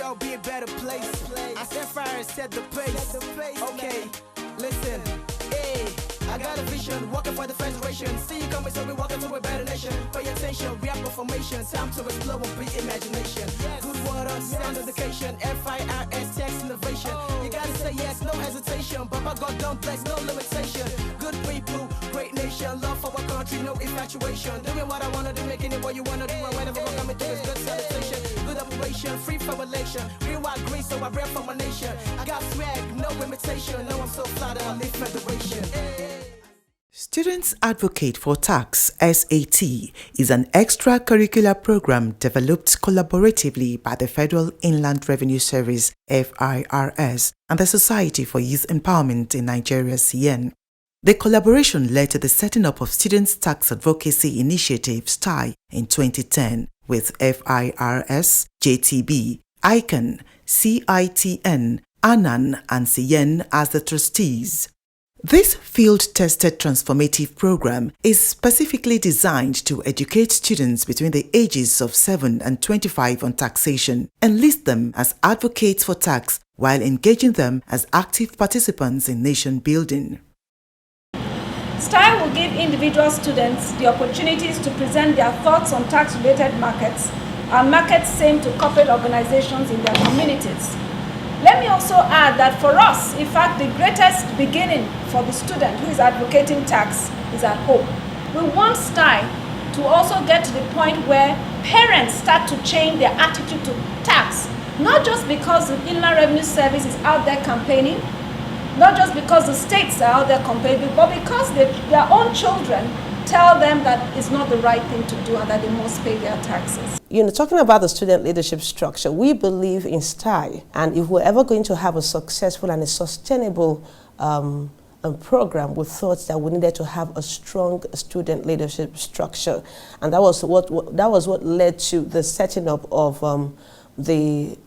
all be a better place. I set fire and set the pace. Okay, listen, hey, I got a vision, working for the federation. See you coming, so we walking to a better nation. Pay attention, we have formation, time to explore and be imagination. Good water, sound education, FIRS, text innovation. You gotta say yes, no hesitation. Papa God don't bless, no limitation. Good people, great nation, love for our country, no infatuation. Doing what I wanna do, making it what you wanna do, and whatever we're coming through is good salutation. Good operation, free from elation. Real white green, so I rap for my nation. I got swag, no imitation. No, I'm so flattered, I live federation. Students Advocate for Tax (SAT) is an extracurricular program developed collaboratively by the Federal Inland Revenue Service (FIRS) and the Society for Youth Empowerment in Nigeria (SYEN). The collaboration led to the setting up of Students Tax Advocacy Initiative (STI) in 2010 with FIRS, JTB, ICANN, CITN, ANAN and SYEN as the trustees. This field-tested transformative program is specifically designed to educate students between the ages of 7 and 25 on taxation and list them as advocates for tax while engaging them as active participants in nation building. STI will give individual students the opportunities to present their thoughts on tax-related markets and markets same to corporate organizations in their communities. Let me also add that for us, in fact, the greatest beginning for the student who is advocating tax is at home. We want STI to also get to the point where parents start to change their attitude to tax, not just because the Inland Revenue Service is out there campaigning, not just because the states are out there campaigning, but because their own children tell them that it's not the right thing to do and that they must pay their taxes. Talking about the student leadership structure, we believe in STI, and if we're ever going to have a successful and a sustainable program, we thought that we needed to have a strong student leadership structure, and that was what led to the setting up of the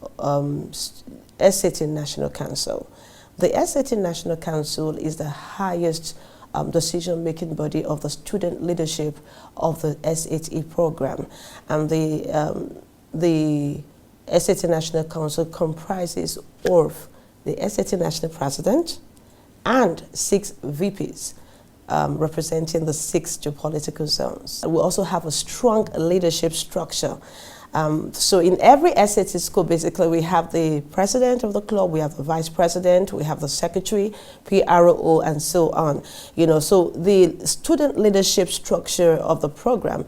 SAT National Council. The SAT National Council is the highest decision-making body of the student leadership of the SAT program, and the SAT National Council comprises of the SAT National President and 6 VPs representing the 6 geopolitical zones. We also have a strong leadership structure. So in every SAT school, basically, we have the president of the club, we have the vice president, we have the secretary, PRO, and so on. So the student leadership structure of the program,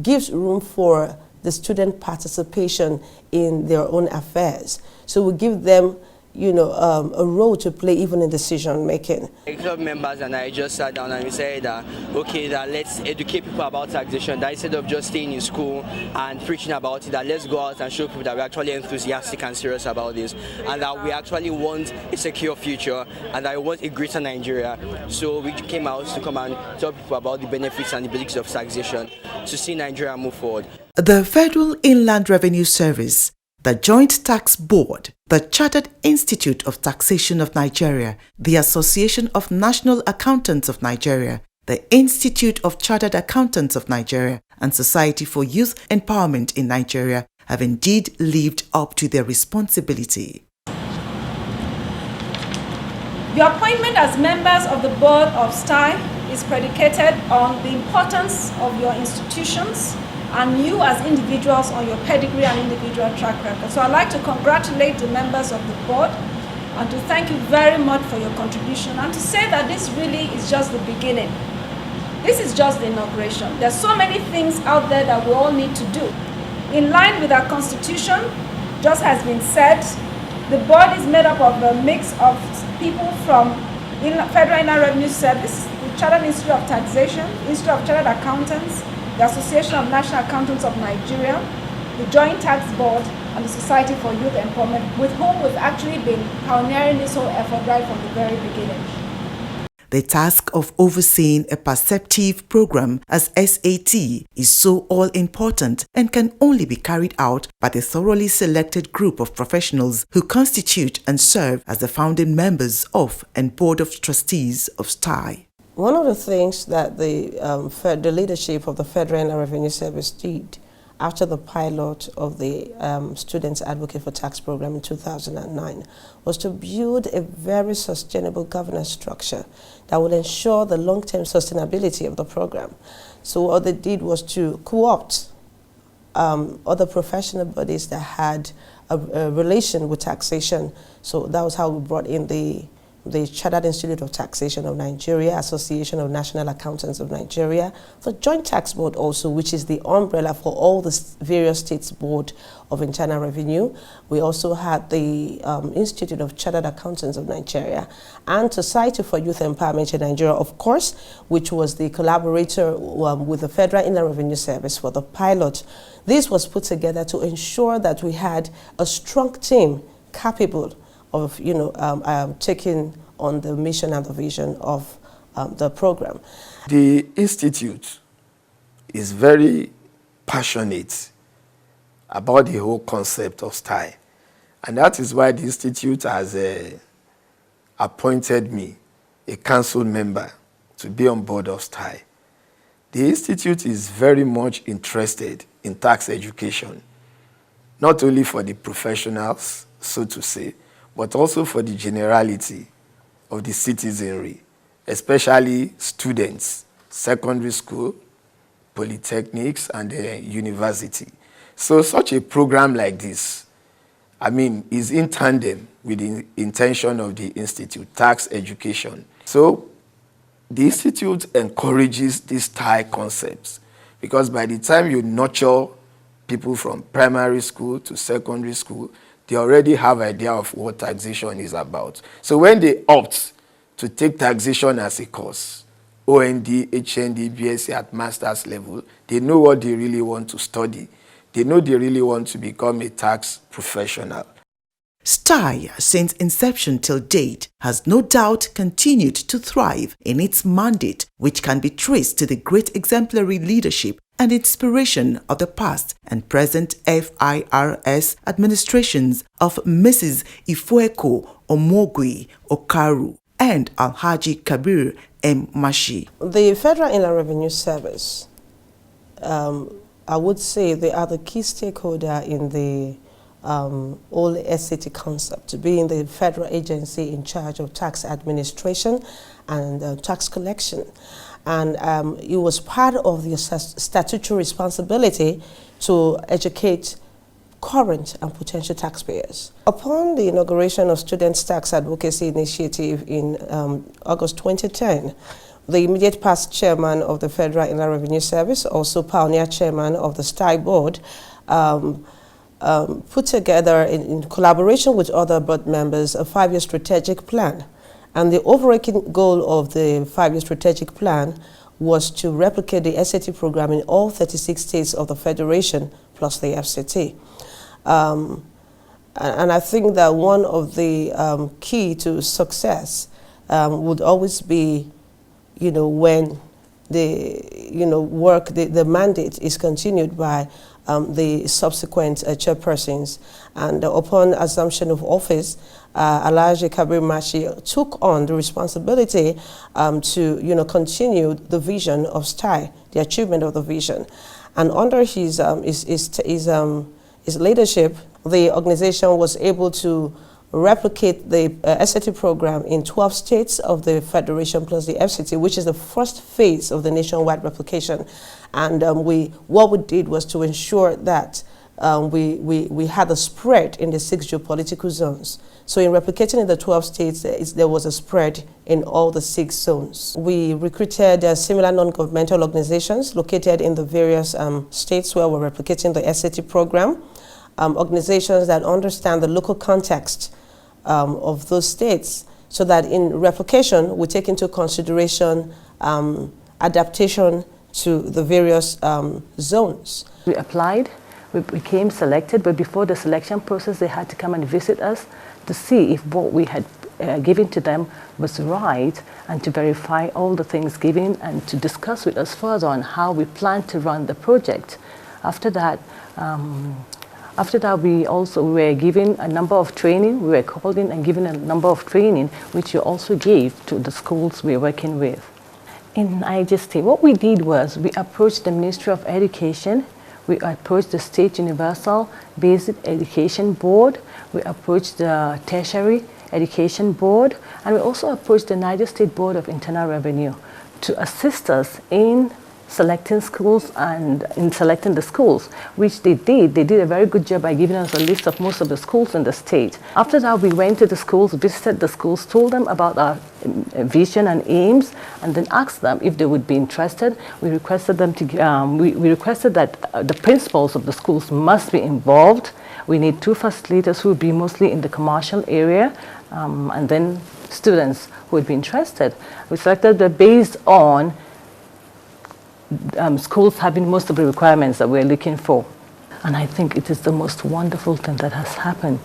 gives room for the student participation in their own affairs. So we give them a role to play even in decision making. Club members and I just sat down and we said that, okay, that let's educate people about taxation, that instead of just staying in school and preaching about it, that let's go out and show people that we're actually enthusiastic and serious about this, and that we actually want a secure future and that we want a greater Nigeria. So we came out to come and tell people about the benefits and the basics of taxation to see Nigeria move forward. The Federal Inland Revenue Service, the Joint Tax Board, the Chartered Institute of Taxation of Nigeria, the Association of National Accountants of Nigeria, the Institute of Chartered Accountants of Nigeria, and Society for Youth Empowerment in Nigeria have indeed lived up to their responsibility. Your appointment as members of the board of STI is predicated on the importance of your institutions and you as individuals on your pedigree and individual track record. So I'd like to congratulate the members of the board and to thank you very much for your contribution and to say that this really is just the beginning. This is just the inauguration. There's so many things out there that we all need to do. In line with our constitution, just has been said, the board is made up of a mix of people from Federal Inland Revenue Service, the Chartered Institute of Taxation, Institute of Chartered Accountants, the Association of National Accountants of Nigeria, the Joint Tax Board, and the Society for Youth Empowerment, with whom we've actually been pioneering this whole effort right from the very beginning. The task of overseeing a perceptive program as SAT is so all-important and can only be carried out by the thoroughly selected group of professionals who constitute and serve as the founding members of and Board of Trustees of STI. One of the things that the leadership of the Federal Revenue Service did after the pilot of the Students Advocate for Tax program in 2009 was to build a very sustainable governance structure that will ensure the long-term sustainability of the program. So what they did was to co-opt other professional bodies that had a relation with taxation. So that was how we brought in the Chartered Institute of Taxation of Nigeria, Association of National Accountants of Nigeria, the Joint Tax Board also, which is the umbrella for all the various states' board of internal revenue. We also had the Institute of Chartered Accountants of Nigeria and Society for Youth Empowerment in Nigeria, of course, which was the collaborator with the Federal Inland Revenue Service for the pilot. This was put together to ensure that we had a strong team capable of taking on the mission and the vision of the program. The Institute is very passionate about the whole concept of STI, and that is why the Institute has appointed me a council member to be on board of STI. The Institute is very much interested in tax education, not only for the professionals, so to say, but also for the generality of the citizenry, especially students, secondary school, polytechnics, and university. So such a program like this, is in tandem with the intention of the Institute, tax education. So the Institute encourages these STI concepts because by the time you nurture people from primary school to secondary school, they already have an idea of what taxation is about. So when they opt to take taxation as a course, OND, HND, BSc at master's level, they know what they really want to study. They know they really want to become a tax professional. STI, since inception till date, has no doubt continued to thrive in its mandate, which can be traced to the great exemplary leadership and inspiration of the past and present FIRS administrations of Mrs. Ifueko Omogui Okaru and Alhaji Kabir M. Mashi. The Federal Inland Revenue Service, I would say they are the key stakeholder in the whole SCT concept, being the federal agency in charge of tax administration and tax collection. And it was part of the statutory responsibility to educate current and potential taxpayers. Upon the inauguration of Students' Tax Advocacy Initiative in August 2010, the immediate past chairman of the Federal Inland Revenue Service, also pioneer chairman of the STI board, put together in collaboration with other board members a 5-year strategic plan. And the overarching goal of the 5-year strategic plan was to replicate the SAT program in all 36 states of the Federation plus the FCT. And I think that one of the key to success would always be, when the mandate is continued by the subsequent chairpersons. And upon assumption of office, Alhaji Kabir Mashi took on the responsibility to continue the vision of STI, the achievement of the vision. And under his leadership, the organization was able to replicate the SAT program in 12 states of the Federation plus the FCT, which is the first phase of the nationwide replication. And what we did was to ensure that we had a spread in the 6 geopolitical zones. So in replicating in the 12 states, there was a spread in all the 6 zones. We recruited similar non-governmental organizations located in the various states where we're replicating the SAT program, organizations that understand the local context of those states, so that in replication, we take into consideration adaptation to the various zones. We applied, we became selected, but before the selection process, they had to come and visit us to see if what we had given to them was right, and to verify all the things given, and to discuss with us further on how we plan to run the project. After that, we also were given a number of training. We were called in and given a number of training, which we also gave to the schools we're working with. In IGST, what we did was we approached the Ministry of Education. We approached the State Universal Basic Education Board. We approached the Tertiary Education Board, and we also approached the Niger State Board of Internal Revenue to assist us in selecting schools and in selecting the schools, which they did. They did a very good job by giving us a list of most of the schools in the state. After that, we went to the schools, visited the schools, told them about our vision and aims, and then asked them if they would be interested. We requested them to. We requested that the principals of the schools must be involved. We need 2 facilitators who would be mostly in the commercial area, and then students who would be interested. We selected them based on schools having most of the requirements that we're looking for. And I think it is the most wonderful thing that has happened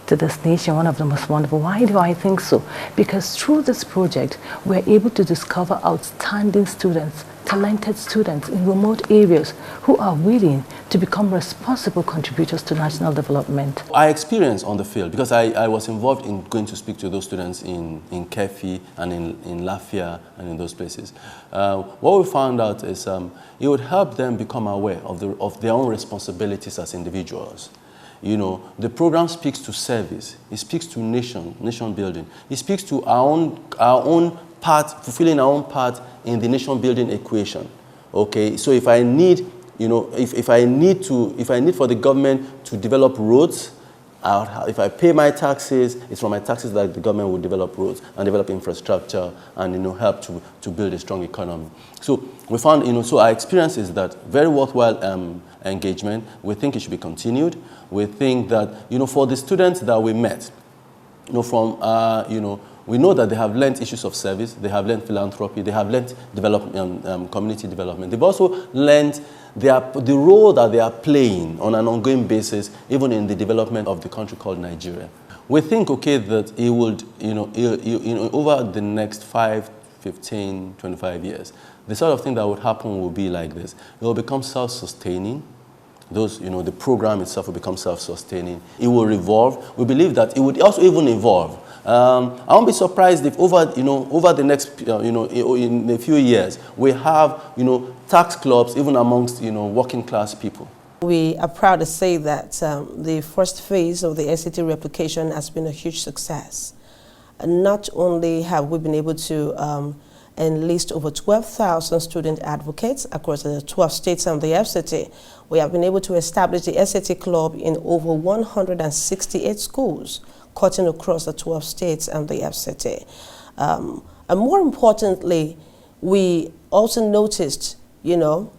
to this nation, one of the most wonderful. Why do I think so? Because through this project, we're able to discover outstanding students, talented students in remote areas who are willing to become responsible contributors to national development. I experienced on the field because I was involved in going to speak to those students in Kefi and in Lafia and in those places. What we found out is it would help them become aware of their own responsibilities as individuals. You know, the program speaks to service. It speaks to nation building. It speaks to our own part, fulfilling our own part in the nation building equation. Okay, so if I need, you know, if I need for the government to develop roads, if I pay my taxes, it's from my taxes that the government will develop roads and develop infrastructure and, you know, help to build a strong economy. So we found, you know, so our experience is that very worthwhile engagement. We think it should be continued. We think that, you know, for the students that we met, you know, from, you know, we know that they have learned issues of service, they have learned philanthropy, they have learned community development. They've also learned the role that they are playing on an ongoing basis, even in the development of the country called Nigeria. We think, okay, that it would, you know, over the next 5, 15, 25 years, the sort of thing that would happen will be like this. It will become self-sustaining. Those, you know, the program itself will become self-sustaining. It will revolve. We believe that it would also even evolve. I won't be surprised if over the next, in a few years, we have, you know, tax clubs even amongst, you know, working class people. We are proud to say that the first phase of the SAT replication has been a huge success. And not only have we been able to enlist over 12,000 student advocates across the 12 states and the FCT, we have been able to establish the SAT Club in over 168 schools, cutting across the 12 states and the FCT. And more importantly, we also noticed, you know,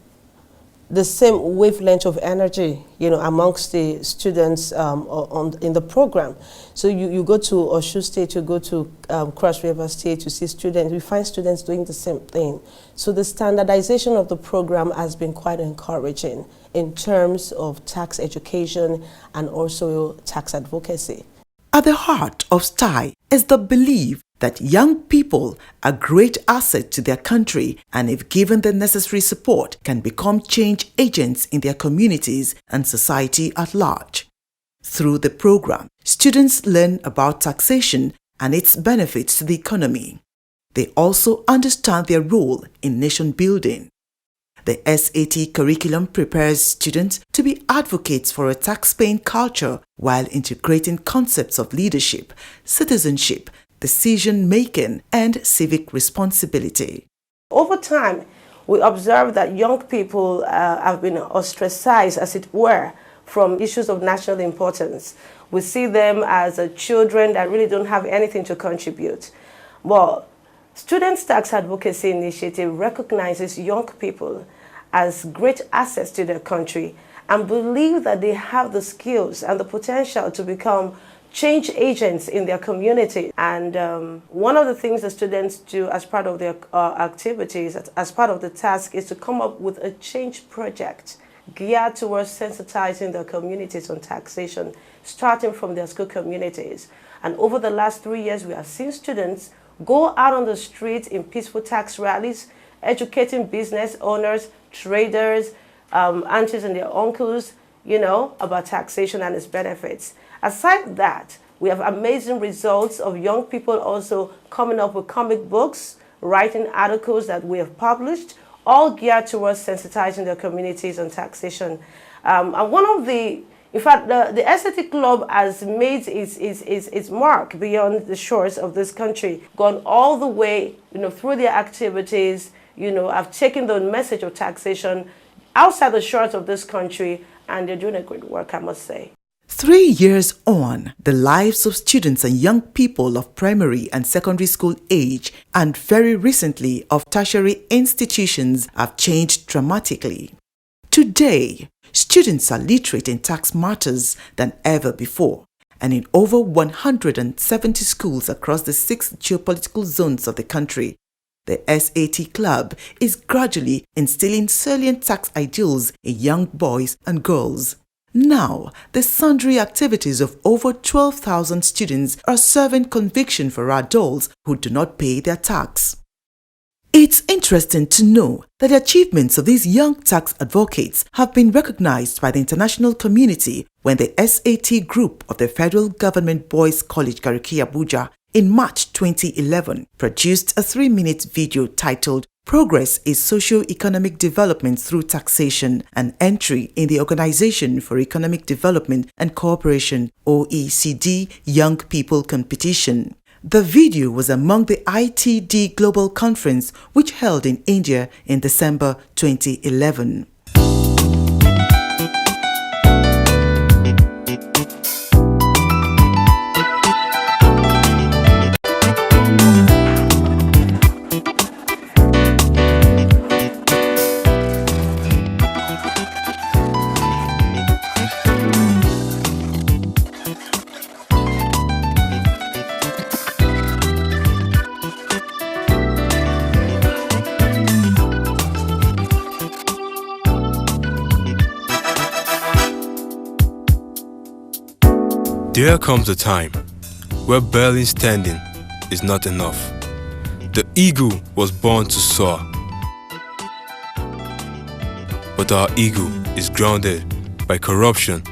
the same wavelength of energy, you know, amongst the students in the program. So you go to Osun State, you go to Cross River State, you see students, we find students doing the same thing. So the standardization of the program has been quite encouraging in terms of tax education and also tax advocacy. At the heart of STI is the belief that young people are great asset to their country and if given the necessary support can become change agents in their communities and society at large. Through the program, students learn about taxation and its benefits to the economy. They also understand their role in nation building. The SAT curriculum prepares students to be advocates for a tax-paying culture while integrating concepts of leadership, citizenship, decision-making, and civic responsibility. Over time, we observe that young people have been ostracized, as it were, from issues of national importance. We see them as children that really don't have anything to contribute. Well, Students' Tax Advocacy Initiative recognizes young people as great assets to their country and believe that they have the skills and the potential to become change agents in their community. And one of the things the students do as part of their activities, as part of the task, is to come up with a change project geared towards sensitizing their communities on taxation, starting from their school communities. And over the last 3 years, we have seen students go out on the street in peaceful tax rallies, educating business owners, traders, aunties and their uncles, you know, about taxation and its benefits. Aside that, we have amazing results of young people also coming up with comic books, writing articles that we have published, all geared towards sensitizing their communities on taxation. And one of the, in fact, the SAT Club has made its mark beyond the shores of this country, gone all the way, through their activities, have taken the message of taxation outside the shores of this country, and they're doing a great work, I must say. 3 years on, the lives of students and young people of primary and secondary school age, and very recently of tertiary institutions, have changed dramatically. Today, students are literate in tax matters than ever before, and in over 170 schools across the 6 geopolitical zones of the country. The SAT Club is gradually instilling salient tax ideals in young boys and girls. Now, the sundry activities of over 12,000 students are serving conviction for adults who do not pay their tax. It's interesting to know that the achievements of these young tax advocates have been recognized by the international community when the SAT group of the Federal Government Boys College Gariki Abuja in March 2011 produced a 3-minute video titled Progress is Socio-Economic Development Through Taxation, an entry in the Organization for Economic Development and Cooperation (OECD) Young People Competition. The video was among the ITD Global Conference, which held in India in December 2011. There comes a time where barely standing is not enough. The eagle was born to soar, but our eagle is grounded by corruption,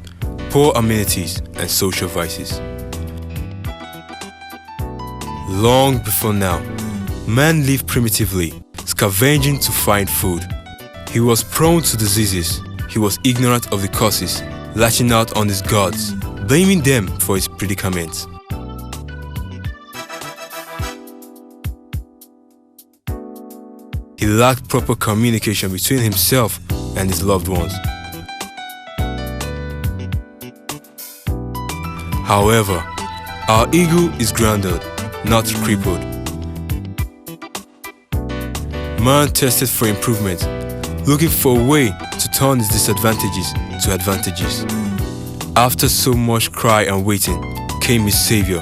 poor amenities, and social vices. Long before now, man lived primitively, scavenging to find food. He was prone to diseases. He was ignorant of the causes, lashing out on his gods, blaming them for his predicament. He lacked proper communication between himself and his loved ones. However, our ego is grounded, not crippled. Man tested for improvement, looking for a way to turn his disadvantages to advantages. After so much cry and waiting came his Savior,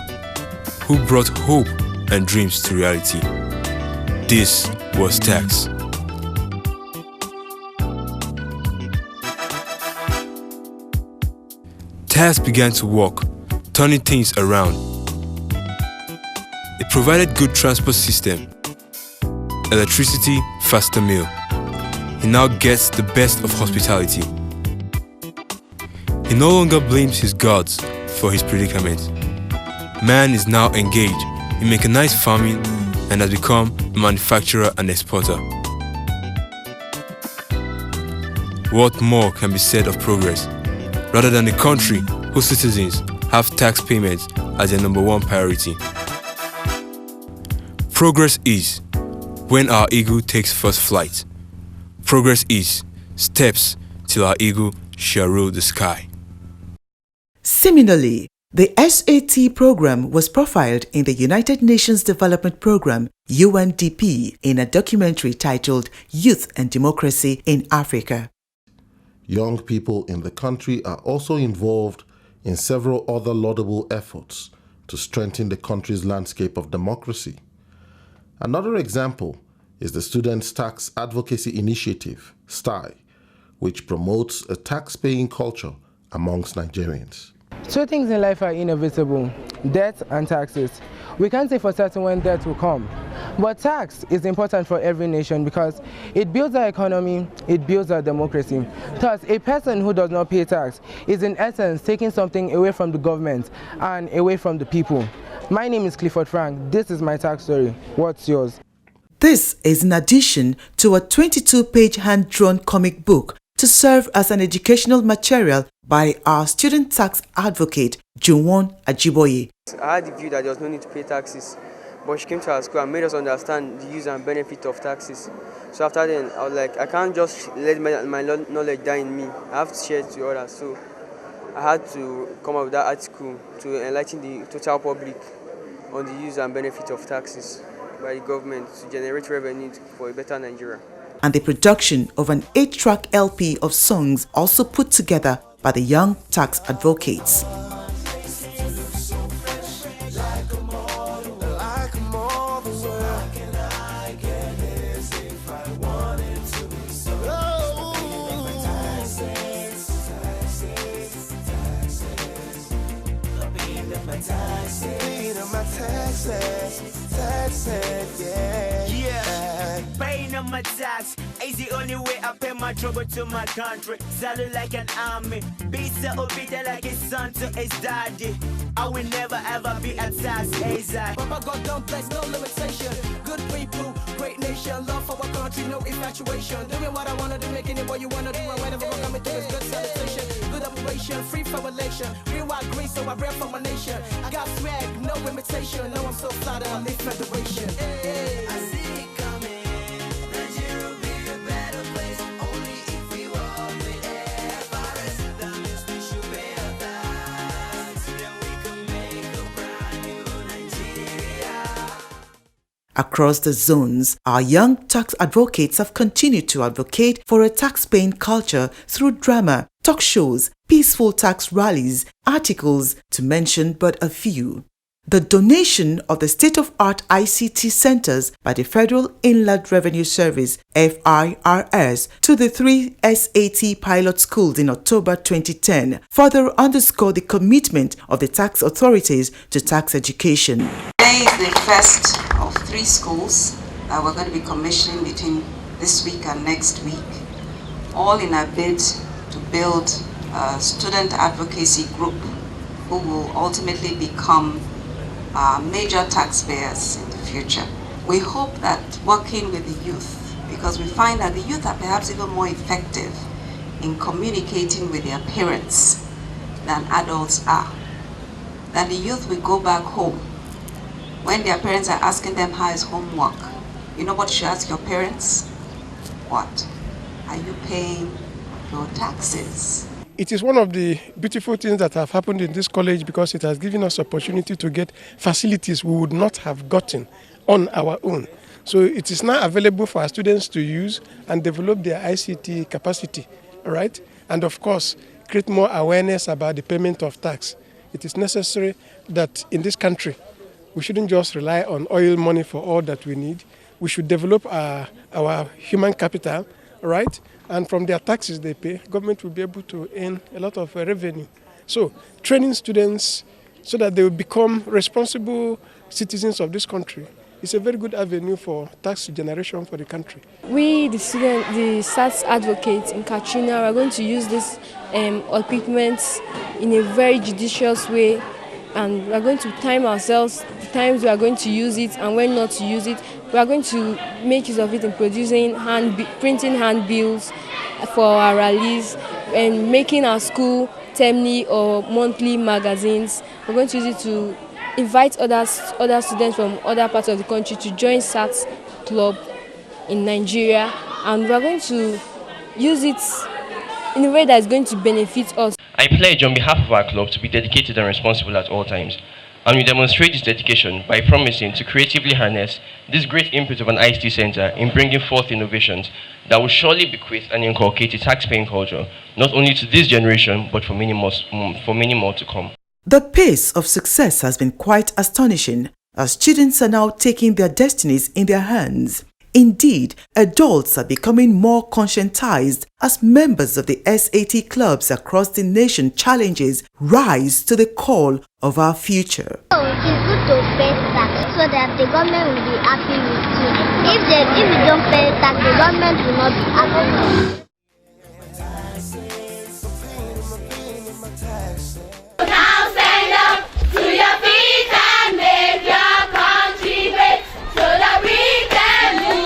who brought hope and dreams to reality. This was tax. Tax began to work, turning things around. It provided good transport system, electricity, faster meal. He now gets the best of hospitality. He no longer blames his gods for his predicament. Man is now engaged in mechanized farming and has become a manufacturer and exporter. What more can be said of progress, rather than a country whose citizens have tax payments as their #1 priority? Progress is when our eagle takes first flight. Progress is steps till our eagle shall rule the sky. Similarly, the SAT program was profiled in the United Nations Development Program (UNDP) in a documentary titled Youth and Democracy in Africa. Young people in the country are also involved in several other laudable efforts to strengthen the country's landscape of democracy. Another example is the Students' Tax Advocacy Initiative, STAI, which promotes a tax-paying culture amongst Nigerians. Two things in life are inevitable: debt and taxes. We can't say for certain when debt will come, but tax is important for every nation because it builds our economy, it builds our democracy. Thus, a person who does not pay tax is in essence taking something away from the government and away from the people. My name is Clifford Frank. This is my tax story. What's yours? This is in addition to a 22-page hand-drawn comic book to serve as an educational material by our student tax advocate, Juwon Ajiboye. I had the view that there was no need to pay taxes, but she came to our school and made us understand the use and benefit of taxes. So after then, I was like, I can't just let my knowledge die in me. I have to share it to others. So I had to come up with that article to enlighten the total public on the use and benefit of taxes by the government to generate revenue for a better Nigeria. And the production of an 8-track LP of songs also put together by the young tax advocates. Paying on my tax is the only way I pay my trouble to my country. Salute like an army, be so obedient like his son to his daddy. I will never ever be a tax hazard. Papa God don't bless, no limitation. Good people, great nation, love for our country, no infatuation. Doing what I wanna do, making it what you wanna do, and whatever we're coming through is good salutation. Good operation, free from elation. Real white green, so I rap for my nation. I got swag, no imitation. No, I'm so flattered, I live federation. Hey. I see it coming. Nigeria will be a better place. Only if we walk with FRS. That means we should pay our tax. Then we can make a brand new Nigeria. Across the zones, our young tax advocates have continued to advocate for a tax-paying culture through drama, talk shows, peaceful tax rallies, articles, to mention but a few. The donation of the state-of-art ICT centers by the Federal Inland Revenue Service (FIRS) to the 3 SAT pilot schools in October 2010 further underscored the commitment of the tax authorities to tax education. Today is the first of 3 schools that we're going to be commissioning between this week and next week, all in a bid to build a student advocacy group who will ultimately become major taxpayers in the future. We hope that working with the youth, because we find that the youth are perhaps even more effective in communicating with their parents than adults are, that the youth will go back home when their parents are asking them how is homework. You know what you should ask your parents? What? Are you paying your taxes? It is one of the beautiful things that have happened in this college because it has given us opportunity to get facilities we would not have gotten on our own. So it is now available for our students to use and develop their ICT capacity, all right? And of course, create more awareness about the payment of tax. It is necessary that in this country, we shouldn't just rely on oil money for all that we need. We should develop our human capital, right? And from their taxes they pay, government will be able to earn a lot of revenue. So training students so that they will become responsible citizens of this country is a very good avenue for tax generation for the country. We, the SAT advocates in Katrina, are going to use this equipment in a very judicious way, and we are going to time ourselves, the times we are going to use it and when not to use it. We are going to make use of it in producing printing handbills for our rallies and making our school termly or monthly magazines. We're going to use it to invite other students from other parts of the country to join SAT Club in Nigeria, and we're going to use it in a way that is going to benefit us. I pledge on behalf of our club to be dedicated and responsible at all times. And we demonstrate this dedication by promising to creatively harness this great input of an ICT center in bringing forth innovations that will surely bequeath and inculcate a tax-paying culture, not only to this generation, but for many more to come. The pace of success has been quite astonishing, as students are now taking their destinies in their hands. Indeed, adults are becoming more conscientized as members of the SAT clubs across the nation challenges rise to the call of our future. It's good to pay tax so that the government will be happy with you. If you don't pay tax, the government will not be happy. Now stand up to your feet and make your country great so that we can move.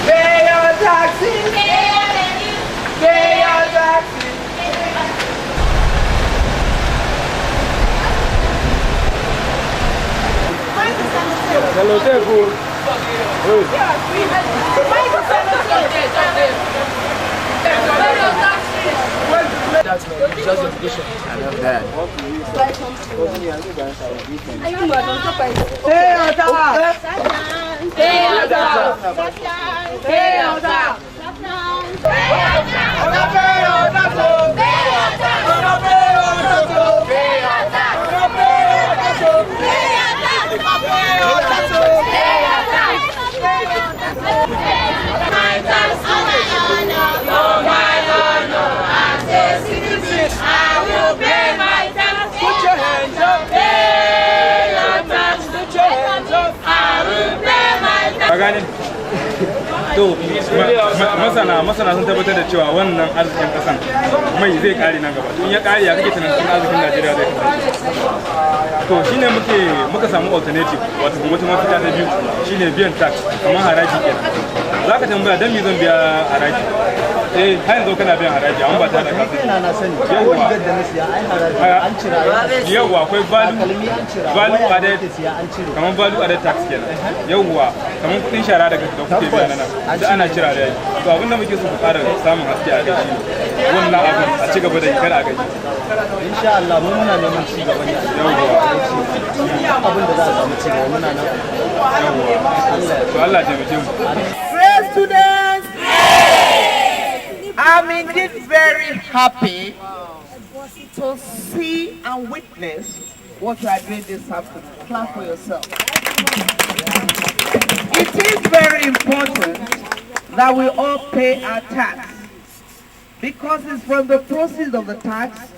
Pay your taxes. Pay your taxes. Hello, table. That's just education. I love that. Pay your tax. Pay your tax. Pay your tax. Gane to masana sun tabbatar da cewa wannan arzikin kasan mai zai kare nan gaba in ya kare ya kake tunanin arzikin Najeriya zai kasance to shine muka samu alternative wato wata mafita ta biyu shine biyan tax kamar haraji kenan zaka tambaya dan me zan biya haraji har yanzu kana biyan haraji amma ba ta da kasu yawa akwai value added kamar value added tax kenan yawa kamar kudin shara daga da kuke biya nan da ana cira da to abinda muke so ku fara samun haske a kai wannan abin a ci gaba da kar a gaji insha Allah mu muna neman ci gaba ne abin da za a samu ci gaba muna nan to Allah ya taimake mu students, I'm indeed very happy to see and witness what you are doing this afternoon. Clap for yourself. It is very important that we all pay our tax because it's from the proceeds of the tax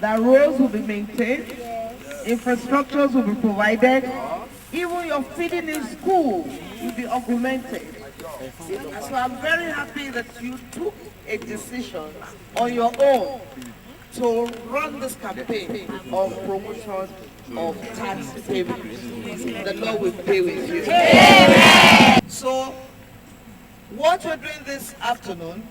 that roads will be maintained, infrastructures will be provided, even your feeding in school will be augmented. So I'm very happy that you took a decision on your own to run this campaign of promotion of tax savings. The Lord will be with you. Amen. So what we're doing this afternoon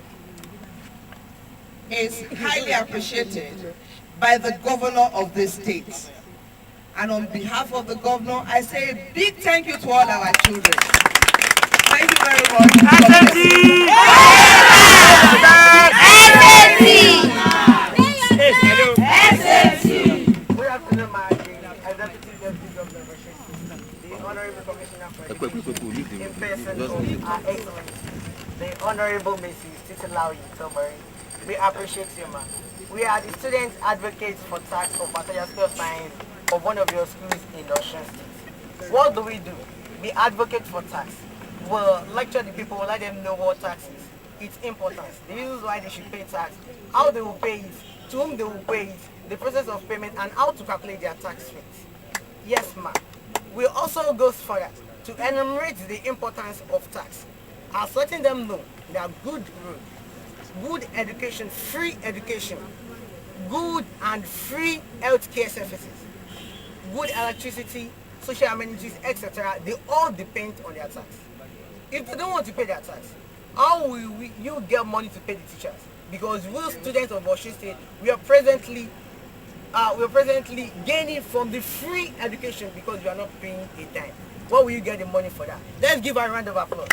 is highly appreciated by the governor of this state. And on behalf of the governor, I say a big thank you to all our children. Thank you very much. Good afternoon, my Deputy Governor Bashir, the Honorable Commissioner for Education, in person of our Excellency, the Honorable Mrs. Titilawi Tomari. We appreciate you, man. We are the student advocates for tax of Material School of Science of one of your schools in Osun State. What do? We advocate for tax. We'll lecture the people, we'll let them know what tax is, its importance, the reasons why they should pay tax, how they will pay it, to whom they will pay it, the process of payment, and how to calculate their tax rates. Yes, ma'am. We also go further to enumerate the importance of tax, as letting them know that good roads, good education, free education, good and free healthcare services, good electricity, social amenities, etc., they all depend on their tax. If they don't want to pay their tax, how will you get money to pay the teachers? Because we students of Osun State, we are presently gaining from the free education because you are not paying a dime. What will you get the money for that? Let's give her a round of applause.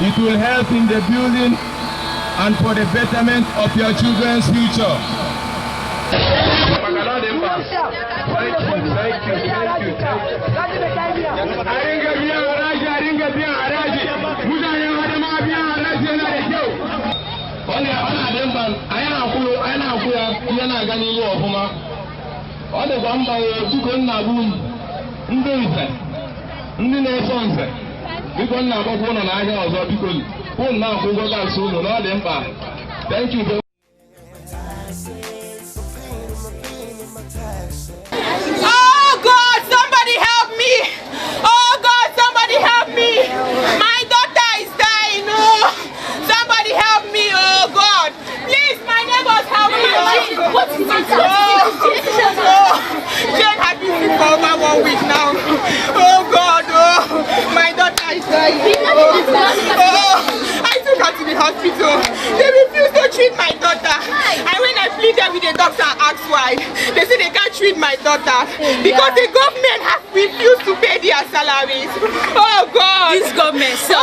It will help in the building and for the betterment of your children's future. Thank you. dinga biyan haraji mutanen adama biyan haraji yana da kyau ana dimban ana kuya yana ganin yau kuma wanda gwamba biko nna bụ ndị nze ndị na-eso nze biko nna agbakwa ụlọ n'ahịa ọzọ biko ụnụ na-akwụ ụgwọ gaasị ụlọ na ọ dị mkpa thank you very Oh God, somebody help me! Oh God, somebody help me! My daughter is dying. Oh, somebody help me! Oh God, please, my neighbors help me! What is it? Jane has been sick for over 1 week now. Oh God, oh, my daughter is dying. Oh, I took her to the hospital. They refused to treat my daughter. And when I pleaded with the doctor and asked why, they said they can't treat my daughter because the government has refused to pay their salaries. Oh God! This government, so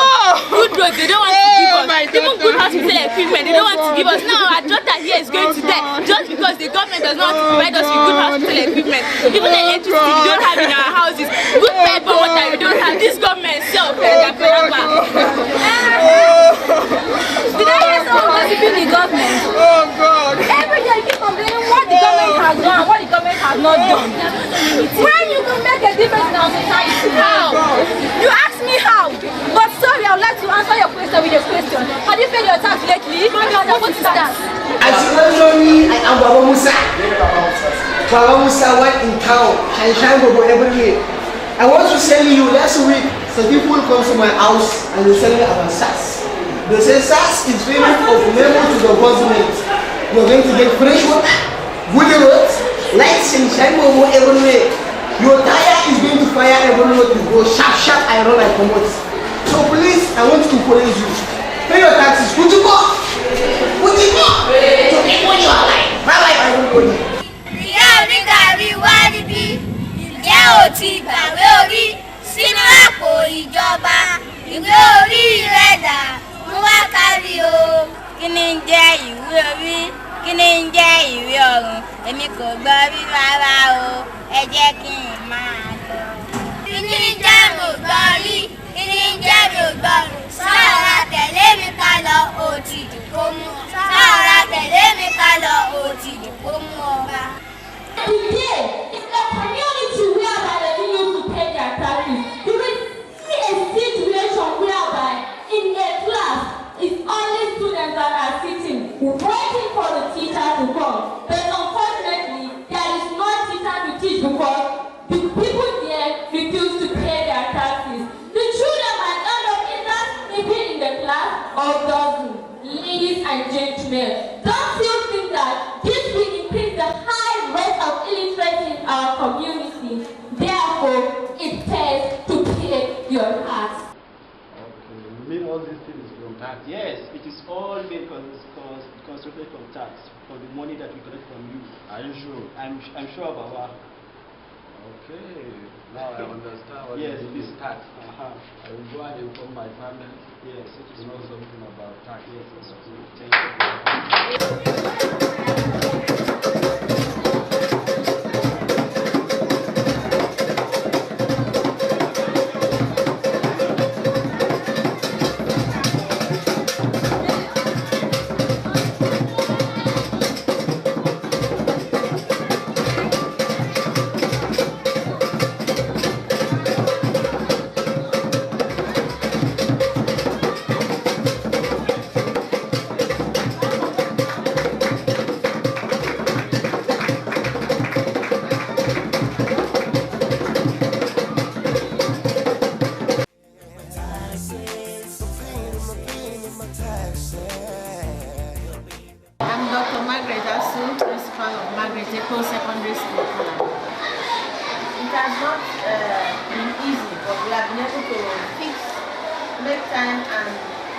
good road, they don't want to give us. Even good hospital equipment, they don't want to give us. Now our daughter here is going to die just because the government does not want to provide us with good hospital equipment. Even the electricity we don't have in our houses, good pipe and water we don't have. This government self, Did I hear someone gossiping the government? Oh God! Every day you keep complaining what the government has done, what the government has not done. When you can make a difference in our society, how? You ask me how, but sorry, I would like to answer your question with a question. Have you paid your tax lately? What is that? As you know me, I am Baba Musa. Baba Musa went in town and shine Bobo every day. I want to tell you last week, some people come to my house and they tell me about SAS. They say SAS is payment of memo to the government. You're going to get fresh water, good roads, lights and shine Bobo everywhere. Your tire is going to fire everywhere to go sharp, sharp, I run like promote. So please, I want to encourage you. Pay your taxes. Would you go? Would you go? To make money you are like. Bye-bye, everybody. Ìyá onígàrí wá níbí, ìjẹ́ ò ti gbàgbé orí sínú àpò ìjọba. Ìwé orí rẹ̀ dà, mo wá kárí o. Kí ni ń jẹ́ ìwé orí? Kí ni ń jẹ́ ìwé ọ̀run? Èmi kò gbọ́ rí rárá o, ẹ jẹ́ kí n máa lọ. Kí ni ń jẹ́ mo gbọ́ rí? Kí ni ń jẹ́ mo gbọ́ rí? Sọ́ọ̀rọ̀ tẹ̀lé mi ká lọ, òtítù kó mú. Sọ́ọ̀rọ̀ tẹ̀lé mi ká lọ, òtítù kó mú ọba. Today, in the community whereby they need to pay their taxes, you will see a situation whereby in a class, it's only students that are sitting, waiting for the teacher to come. But unfortunately, there is no teacher to teach because the people there refuse to pay their taxes. The children might end up either sleeping in the class or doesn't. Ladies and gentlemen, don't you think that this will increase the high rate of illiteracy in our community? Therefore, it pays to pay your tax. Okay, you mean all these things from tax? Yes, it is all made constructed from tax, from the money that we collect from you. Are you sure? I'm sure about that. Okay, now I understand what yes, it is tax. I will go and inform my family. Yes, to know something about tax. Yes, thank I'm Dr. Margaret Asu, principal of Margaret Echo Secondary School. It has not been easy, but we have been able to make time and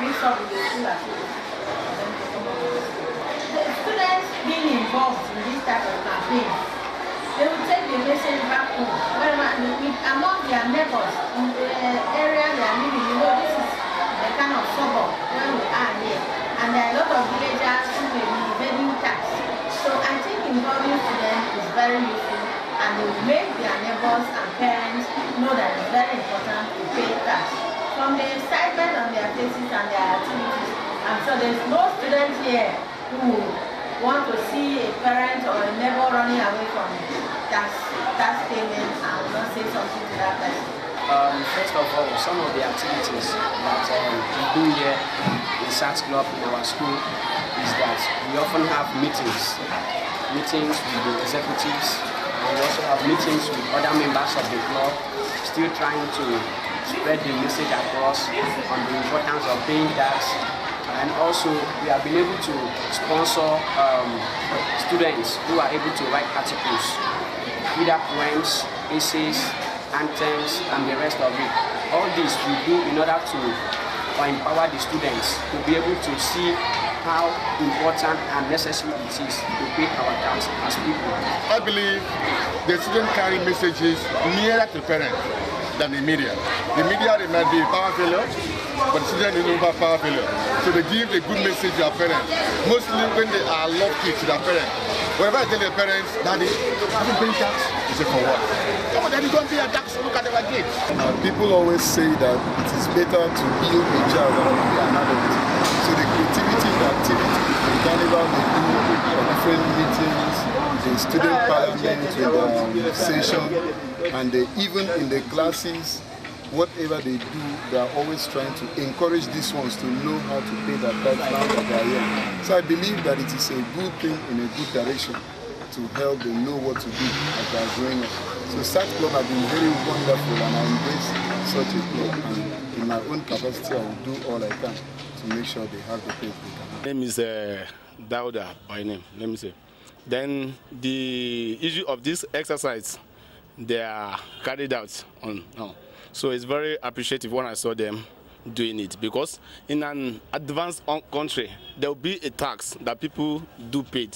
mix up with the school activities for them to come up with the school. The students being involved in this type of campaign, they will take the message back home, among their neighbors in the area they are living. You know, this is a kind of suburb where we are here. And there are a lot of villagers who may be evading tax. So I think involving students is very useful and they will make their neighbors and parents know that it's very important to pay tax. So from the excitement on their faces and their activities, I'm sure there's no student here who want to see a parent or a neighbor running away from tax payment and will not say something to that person. First of all, some of the activities that we do here in SATS Club in our school is that we often have meetings with the executives, and we also have meetings with other members of the club, still trying to spread the message across on the importance of paying tax. And also, we have been able to sponsor students who are able to write articles, either poems, essays, anthems, and the rest of it. All this we do in order to empower the students to be able to see how important and necessary it is to pay our tax as people. I believe the students carry messages nearer to parents than the media. The media, they might be power failure, but the students don't have power failure. So they give a good message to their parents, mostly when they are lucky to their parents. Whenever I tell their parents, Daddy, have you paid tax? They say, for what? Come on, Daddy, don't pay a tax, look at our gate. People always say that it is better to build a child than to be an adult. So the creativity, the activity, the carnival, they do different meetings, the student parliament with the session, and even in the classes, whatever they do, they are always trying to encourage these ones to know how to pay their tax now that they are young. So I believe that it is a good thing in a good direction to help them know what to do as they are growing up. So SATS Club has been very wonderful, and I embrace such a club. And in my own capacity, I will do all I can to make sure they have the place they can. My name is Dauda by name, let me say. Then the issue of this exercise, they are carried out on now. So it's very appreciative when I saw them doing it, because in an advanced country, there will be a tax that people do pay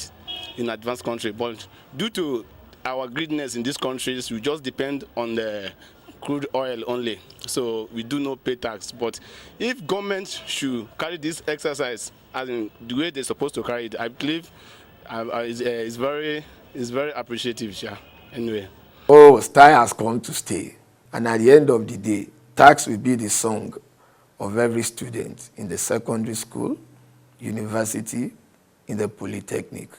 in advanced country. But due to our greediness in these countries, we just depend on the crude oil only. So we do not pay tax. But if government should carry this exercise as in the way they're supposed to carry it, I believe it's very appreciative. Yeah. Anyway. Oh, time has come to stay. And at the end of the day, tax will be the song of every student in the secondary school, university, in the polytechnic.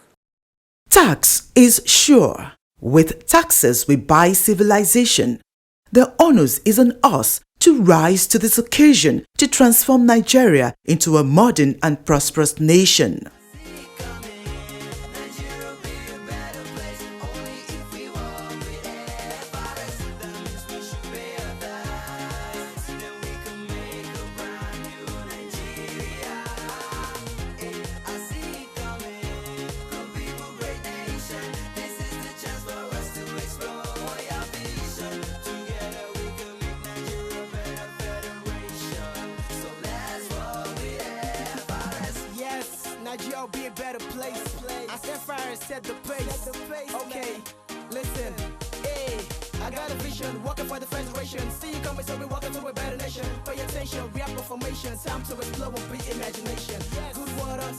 Tax is sure. With taxes we buy civilization. The onus is on us to rise to this occasion to transform Nigeria into a modern and prosperous nation. Nigeria will be a better place. I set fire and set the pace. Okay, listen. Hey, I got a vision, working for the federation. See you coming, so we walking to a better nation. Pay attention, we have formation. Time to explore and be imagination. Good water.